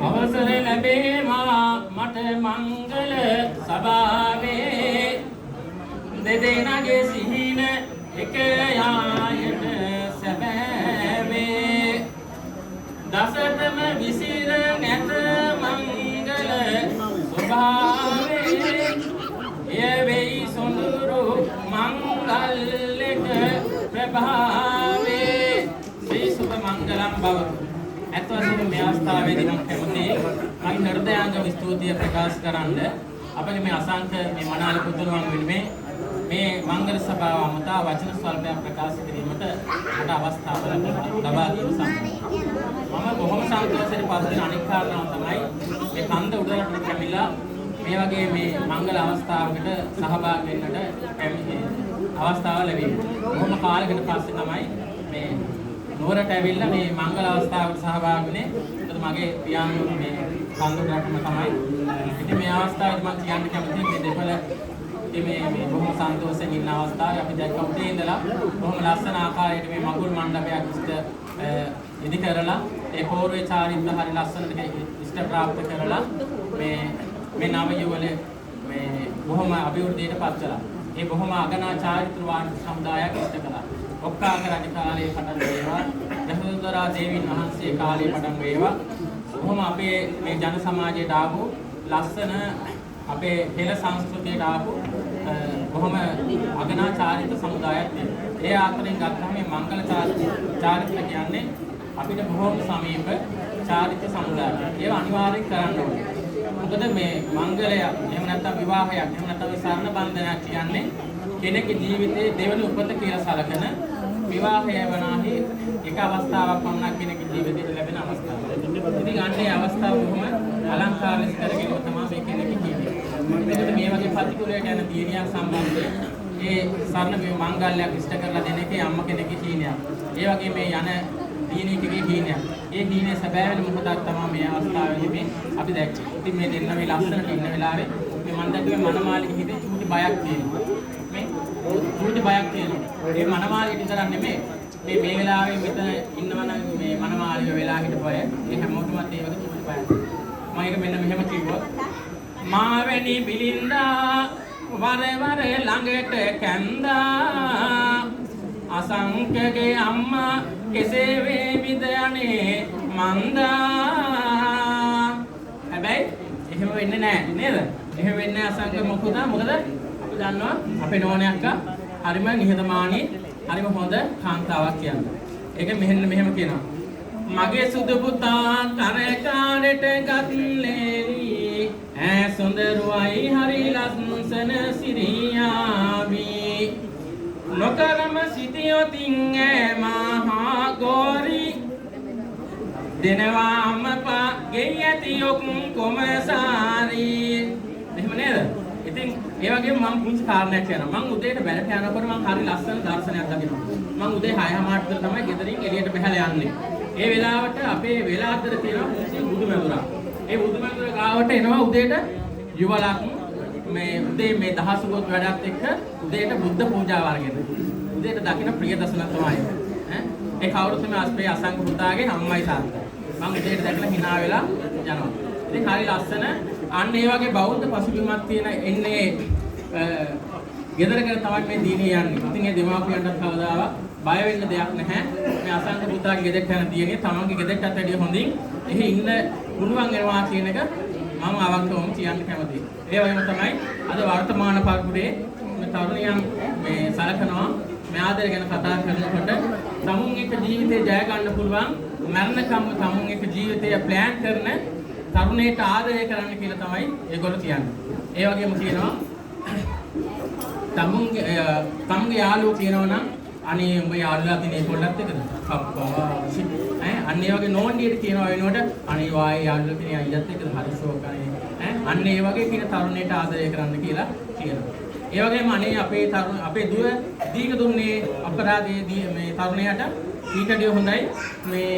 අවසර ලැබේවා මට මංගල සභාවේ දෙදෙනාගේ සිහින එක යායට සැබෑවේ දසතම විසිර නැත මංගල ස්වභාවේ එය වෙයි සොඳුරු මංගල්‍යක ප්‍රභාවේ ශ්‍රී සුභ මංගලම් භවතු. ඇත්ත වශයෙන්ම මේ අවස්ථාවේදී මම කැමතියි මගේ හෘදයාංගම ස්තුතිය ප්‍රකාශ කරන්න අපගේ මේ අසංක මේ මනාල පුතුණන් වෙනුවෙන් මේ මංගල සභාව අමතා වචන ස්වල්පයක් ප්‍රකාශ කිරීමට මට අවස්ථාව ලබා දීම සම්පූර්ණ. මම බොහොම සන්තෝෂයෙන් පස්සේ අනික් කාරණාව තමයි මේ කන්ද උඩරට කැමිලා මේ වගේ මේ මංගල අවස්ථාවකට සහභාගී වෙන්නට අවස්ථාව ලැබෙන්නේ. බොහොම කාලයකට පස්සේ තමයි මේ නුවරට ඇවිල්ලා මේ මංගල අවස්ථාවකට සහභාගී වුණේ. ඒකත් මගේ පියාණන් මේ කන්ද උඩරටම තමයි. ඉතින් මේ අවස්ථාවේදී මම කියන්න කැමතියි මේ දෙපළ මේ බොහොම සන්තෝෂයෙන් ඉන්න අවස්ථාවේ අපි දැක්ක උදේ ඉඳලා බොහොම ලස්සන ආකාරයට මේ මඟුල් මණ්ඩපයක් ඉදි කරලා ඒ පෝරේ චාරිත්‍ර හරි ලස්සනට ඉෂ්ට ප්‍රාප්ත කරලා මේ නව යුවල මේ බොහොම අභිවෘද්ධියට පත් කළා. ඒ බොහොම අගනා චාරිත්‍ර වාර්ෂ සමුදායක් ඉෂ්ට කළා. ඔක්කාක රජ කාලයේ පටන් වේවා දසදොරා දේවීන් වහන්සේ කාලයේ පටන් වේවා බොහොම අපේ මේ ජන සමාජයට ආපු ලස්සන අපේ හෙළ සංස්කෘතියට ආපු බොහොම අගනා චාරිත්‍ර සමුදායක් තියෙනවා. ඒ අතරින් ගත්තම මේ මංගල චාරිත්‍ර කියන්නේ අපිට බොහොම සමීප චාරිත්‍ර සමුදායක්. ඒක අනිවාර්යෙන් කරන්න ඕනේ. මොකද මේ මංගලය එහෙම නැත්නම් විවාහයක් එහෙම නැත්නම් සරණ බන්ධනයක් කියන්නේ කෙනෙකුගේ ජීවිතයේ දෙවන උපත කියලා සලකන විවාහය වනාහි එක අවස්ථාවක් පමණක් කෙනෙකුගේ ජීවිතයට ලැබෙන අවස්ථාවක්. ඉතින් අන්නේ අවස්ථාව බොහොම අලංකාරයෙන් කරගෙන තමයි මේ කෙනෙක් කියන්නේ. මෙතන මේ වගේ පතිකුලයට යන තීරියක් සම්බන්ධයෙන් ඒ සරණ මංගල්‍යයක් ඉෂ්ට කරලා දෙන එකේ අම්ම කෙනෙක්ගේ තීනියක්. ඒ වගේ මේ යන තීනියකගේ තීනියක්. ඒ තීනිය සැබෑවෙන මොහොතක් තමයි මේ අවස්ථාවේදී මේ අපි දැක්කේ. ඉතින් මේ දෙන්න මේ ලස්සනට ඉන්න වෙලාවේ මේ මන් දැක්කේ මනමාලිගේ හිතේ චූටි බයක් තියෙනවා. මේ චූටි බයක් තියෙනවා. ඒ මනමාලියට විතරක් නෙමෙයි මේ වෙලාවේ මෙතන ඉන්නවනම් මේ මනමාලිය වෙලා හිටපොය ඒ හැමෝටමත් ඒ වගේ චූටි බයක්. මම ඒක මෙන්න මෙහෙම කිව්වොත් මාවැනි බිලින්දා වර වර ළඟට කැන්දා අසංකගේ අම්මා කෙසේ වේවිද යන්නේ මන්දා. හැබැයි එහෙම වෙන්නේ නැහැ නේද? එහෙම වෙන්නේ අසංක මොකද අපි දන්නවා අපේ නෝනේ අක්කා හරිම නිහතමානී හරිම හොඳ කාන්තාවක් කියන්නේ. ඒක මෙහෙම කියනවා. මගේ සුදු පුතා කරකාරට ගත්ලේරි ඈ සොඳරුවයි හරි ලස්සන සිරියාවි නොකරම සිටියොතින් ඈ මහා ගෝරි දෙනවා අම්මපා ගෙයි ඇති ඔක්කොම සාරි. එහෙම නේද? ඉතින් ඒ වගේම මම පුංචි කාරණයක් කියනවා. මම උදේට බැලට යනකොට මම හරි ලස්සන දර්ශනයක් දකිනවා. මම උදේ 6:00 විතර තමයි ගෙදරින් එළියට බහලා යන්නේ. ඒ වෙලාවට අපේ වෙලාතර තියෙනවා පුංචි බුදුමැදුරක්. ඒ බුදුමැදුර ගාවට එනවා උදේට යුවලක් මේ උදේ මේ දහසුගොත් වැඩත් එක්ක උදේට බුද්ධ පූජාව අරගෙන. උදේට දකින්න ප්‍රිය දසන තමයි. ඒ කවුරුත් මේ අපේ අසංක පුතාගේ අම්මයි තාත්තයි. මම උදේට දැකලා hina වෙලා යනවා. ඉතින් හරි ලස්සන අන්න ඒ වගේ බෞද්ධ පසුබිමක් තියෙන එන්නේ ගෙදරකට තමයි මේ දීනේ යන්නේ. ඉතින් ඒ දෙමාපියන්ට කවදාවත් බය වෙන්න දෙයක් නැහැ. මේ අසංක පුතාගේ ගෙදරට යන දියනේ තමන්ගේ ගෙදරටත් වැඩිය හොඳින් එහි ඉන්න පුළුවන් වෙනවා කියන එක මම අවංකවම කියන්න කැමතියි. ඒ වගේම තමයි අද වර්තමාන පරිපුරේ මේ තරුණියන් මේ සලකනවා මේ ආදරය ගැන කතා කරනකොට තමුන් එක ජීවිතේ ජය ගන්න පුළුවන් මරණකම් තමුන් එක ජීවිතය ප්ලෑන් කරන තරුණයට ආදරය කරන්න කියලා තමයි ඒගොල්ලෝ කියන්නේ. ඒ වගේම කියනවා තමුන්ගේ යාළුවෝ කියනවා නම් අනේ උඹ යාළුවා තිනේ පොඩ්ඩක් එකද? අප්පා අන්න ඒ වගේ නෝන්ඩියට කියනවා වෙනකොට අනේ වායේ යාළුවා තිනේ අයියත් එක්කද හරි ෂෝකනේ අන්න ඒ වගේ කියන තරුණයට ආදරය කරන්න කියලා කියනවා. ඒ වගේම අනේ අපේ දුව දීක දුන්නේ අපරාධයේදී මේ තරුණයාට ඊටදී හොඳයි මේ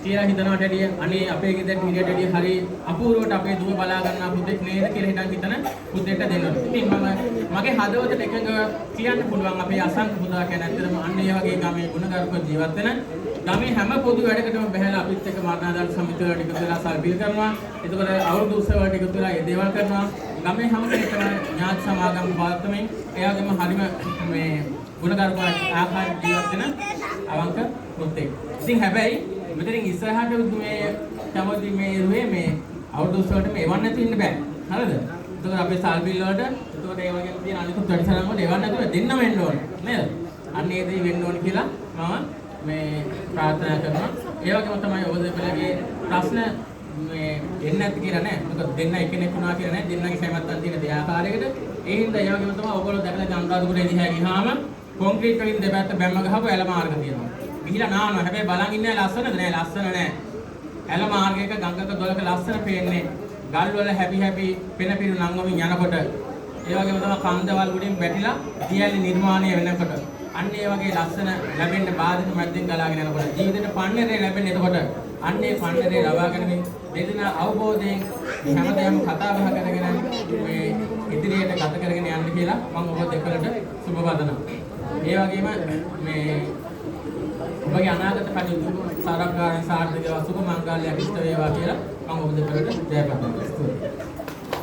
කියලා හිතනවට වැඩිය අනේ අපේ ගෙදරට හිරියටදී හරි අපූර්වට අපේ දුව බලා ගන්න පුතෙක් නේද කියලා හිතන පුතෙක්ට දෙනවා. ඉතින් මගේ හදවතට එකඟ කියන්න පුළුවන් අපේ අසංක පුතා කියන ඇත්තටම අන්න ඒ වගේ ගමේ ගුණගරුක ජීවත් වෙන ගමේ හැම පොදු වැඩකටම බහැලා අපිත් එක්ක මරණාසන්න සමිතිය වලට එකතු වෙලා සල්පිල් කරනවා. එතකොට අවුරුදු උත්සව වලට එකතු වෙලා ඒ දේවල් කරනවා. ගමේ හැම කෙනෙක්ම ඥාති සමාගම් පවත්වමින් එයාගේම හරිම මේ ගුණගරුක ආකාර ජීවත් වෙන අවංක පුතෙක්. ඉතින් හැබැයි මෙතනින් ඉස්සරහට මේ කැමති මේ ඉරුවේ මේ අවුරුදු උත්සවයට මේවන්න නැතුව ඉන්න බෑ. හරිද? එතකොට අපේ සල්පිල් වලට එතකොට ඒ වගේම තියෙන අනිකුත් වැඩසටහන් වලට එවන්න නැතුව දෙන්නම වෙන්න ඕනේ. නේද? අන්න ඒ දේ වෙන්න ඕනේ කියලා මම මේ ප්‍රාර්ථනා කරනවා. ඒ වගේම තමයි ඔබ දෙපළගේ ප්‍රශ්න මේ එන්නේ නැති කියලා නෑ. මොකද දෙන්න එකිනෙක වුණා කියලා නෑ. දෙන්නගේ සෑමත්තන් තියෙන දෙආකාරයකට. ඒ හින්දා ඒ වගේම තමයි ඔයගොල්ලෝ දැකලා ගම්දාදුගුඩේ දිහා ගියාම කොන්ක්‍රීට් වලින් දෙපැත්ත බැම්ම ගහපු ඇල මාර්ග තියෙනවා. ගිහිලා නානවා. හැබැයි බලන් ඉන්නේ ලස්සනද නෑ. ලස්සන නෑ. ඇල මාර්ගයක ගංගක දොලක ලස්සන පේන්නේ. ගල් වල හැපි පෙන පිරු නංගමින් යනකොට ඒ වගේම තමයි කන්දවල් වලින් වැටිලා දියැලි නිර්මාණය වෙනකොට අන්න ඒ වගේ ලස්සන ලැබෙන්න බාධක මැද්දෙන් ගලාගෙන යනකොට ජීවිතේට පන්නරේ ලැබෙන්නේ එතකොට අන්න ඒ පන්නරේ ලබාගෙන දෙදෙනා අවබෝධයෙන් හැමදේම කතා බහ කරගෙන මේ ඉදිරියට ගත කරගෙන යන්න කියලා මම ඔබ දෙපළට සුබ පතනවා. ඒ වගේම මේ ඔබගේ අනාගත කටයුතු සාර්ථකව සාර්ථකව සුබ මංගල්‍යයක් ඉෂ්ට වේවා කියලා මම ඔබ දෙපළට ජය පතනවා.